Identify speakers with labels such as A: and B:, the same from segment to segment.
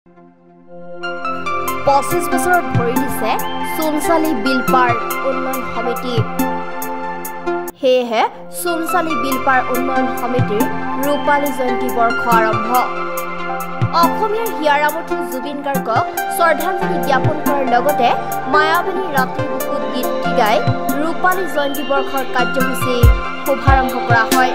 A: 25 বছৰত ভৰি দিছে সোণচালি বিলপাৰ উন্নয়ন সমিতি। সেয়েহে সোণচালি বিলপাৰ উন্নয়ন সমিতিৰ ৰূপালী জয়ন্তী বৰ্ষ আৰম্ভ। অসমীয়াৰ হিয়াৰামঠি জুবিন গাৰ্গক শ্ৰদ্ধাঞ্জলি জ্ঞাপন কৰাৰ লগতে মায়াবলী ৰাতিৰ বুকুত গীত গাই ৰূপালী জয়ন্তী বৰ্ষৰ কাৰ্যসূচী শুভাৰম্ভ কৰা হয়।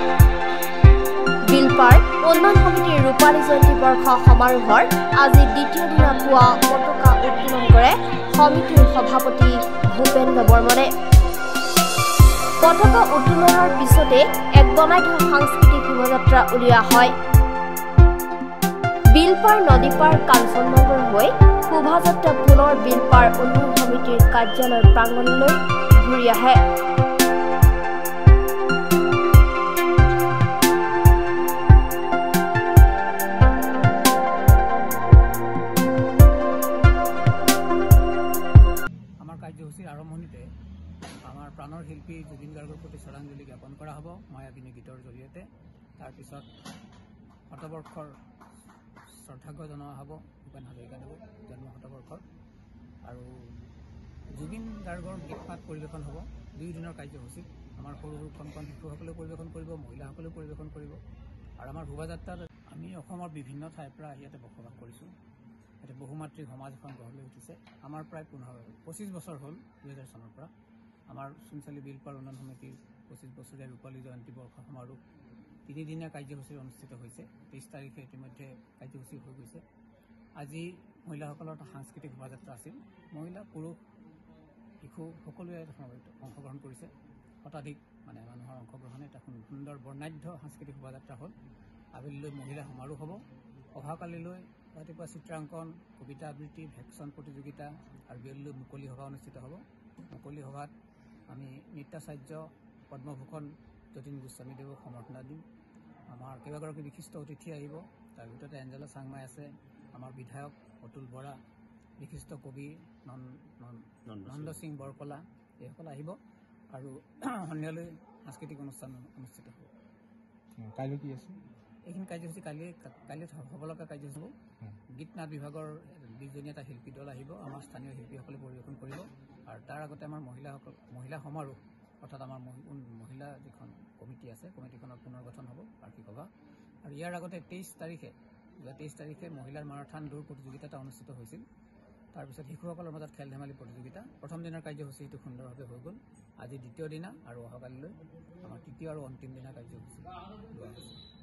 A: বিলপাৰ উন্নয়ন সমিতিৰ ৰূপালী জয়ন্তী বৰ্ষ সমাৰোহৰ আজি দ্বিতীয় দিনা পুৱা পতাকা উত্তোলন কৰে সমিতিৰ সভাপতি ভূপেন্দ্ৰ বৰ্মনে। পতাকা উত্তোলনৰ পিছতে এক বনাই থোৱা সাংস্কৃতিক শোভাযাত্ৰা উলিওৱা হয়। বিলপাৰ নদীপাৰ কাঞ্চননগৰ হৈ শোভাযাত্ৰা পুনৰ বিলপাৰ উন্নয়ন সমিতিৰ কাৰ্যালয় প্ৰাংগণলৈ ঘূৰি আহে।
B: কাৰ্যসূচীৰ আৰম্ভণিতে আমাৰ প্ৰাণৰ শিল্পী জুবিন গাৰ্গৰ প্ৰতি শ্ৰদ্ধাঞ্জলি জ্ঞাপন কৰা হ'ব মায়াবিনী গীতৰ জৰিয়তে। তাৰপিছত শতবৰ্ষৰ শ্ৰদ্ধাৰ্ঘ্য জনোৱা হ'ব ভূপেন হাজৰিকাদেৱৰ জন্ম শতবৰ্ষৰ, আৰু জুবিন গাৰ্গৰ গীত মাত পৰিৱেশন হ'ব 2 দিনৰ কাৰ্যসূচীত। আমাৰ সৰু সৰু কণ শিশুসকলেও পৰিৱেশন কৰিব, মহিলাসকলেও পৰিৱেশন কৰিব। আৰু আমাৰ শোভাযাত্ৰাত আমি অসমৰ বিভিন্ন ঠাইৰ পৰা ইয়াতে বসবাস কৰিছোঁ। এতিয়া বহুমাত্ৰিক সমাজ এখন গঢ় লৈ উঠিছে। আমাৰ প্ৰায় 25 বছৰ হ'ল 2000 চনৰ পৰা আমাৰ সোণচালি বিলপাৰ উন্নয়ন সমিতিৰ 25 বছৰীয়া ৰূপালী জয়ন্তী বৰ্ষ সমাৰোহ 3 দিনীয়া কাৰ্যসূচী অনুষ্ঠিত হৈছে। 23 তাৰিখে ইতিমধ্যে কাৰ্যসূচী হৈ গৈছে। আজি মহিলাসকলৰ এটা সাংস্কৃতিক শোভাযাত্ৰা আছিল। মহিলা পুৰুষ শিশু সকলোৱে অংশগ্ৰহণ কৰিছে। শতাধিক মানুহৰ অংশগ্ৰহণে এটা সুন্দৰ বৰ্ণাঢ্য সাংস্কৃতিক শোভাযাত্ৰা হ'ল। আবেলিলৈ মহিলা সমাৰোহ হ'ব। অহাকালিলৈ ৰাতিপুৱা চিত্ৰাংকন, কবিতা আবৃত্তি, ভেকচন প্ৰতিযোগিতা আৰু বিয়লিলৈ মুকলি সভা অনুষ্ঠিত হ'ব। মুকলি সভাত আমি নৃত্যাচাৰ্য পদ্মভূষণ যতীন গোস্বামীদেৱক সম্বৰ্ধনা দিম। আমাৰ কেইবাগৰাকী বিশিষ্ট অতিথি আহিব। তাৰ ভিতৰতে এঞ্জেলা চাংমাই আছে, আমাৰ বিধায়ক অতুল বৰা, বিশিষ্ট কবি নন্দ সিং বৰকলা, এইসকল আহিব আৰু সন্ধিয়ালৈ সাংস্কৃতিক অনুষ্ঠান অনুষ্ঠিত হ'ব।
C: কাইলৈ কি আছে?
B: এইখিনি কাৰ্যসূচী কালি হ'ব লগা কাৰ্যসূচী হ'ব। গীত নাট বিভাগৰ 20জনীয়া এটা শিল্পী দল আহিব, আমাৰ স্থানীয় শিল্পীসকলে পৰিৱেশন কৰিব। আৰু তাৰ আগতে আমাৰ মহিলা সমাৰোহ, অৰ্থাৎ আমাৰ মহিলা যিখন কমিটি আছে, কমিটিখনৰ পুনৰ্গঠন হ'ব, বাৰ্ষিক সভা। আৰু ইয়াৰ আগতে 23 তাৰিখে মহিলাৰ মাৰাথান দৌৰ প্ৰতিযোগিতা এটা অনুষ্ঠিত হৈছিল। তাৰপিছত শিশুসকলৰ মাজত খেল ধেমালি প্ৰতিযোগিতা। প্ৰথম দিনৰ কাৰ্যসূচীটো সুন্দৰভাৱে হৈ গ'ল। আজি দ্বিতীয় দিনা আৰু অহাকালিলৈ আমাৰ তৃতীয় আৰু অন্তিম দিনা কাৰ্যসূচী লোৱা হৈছে।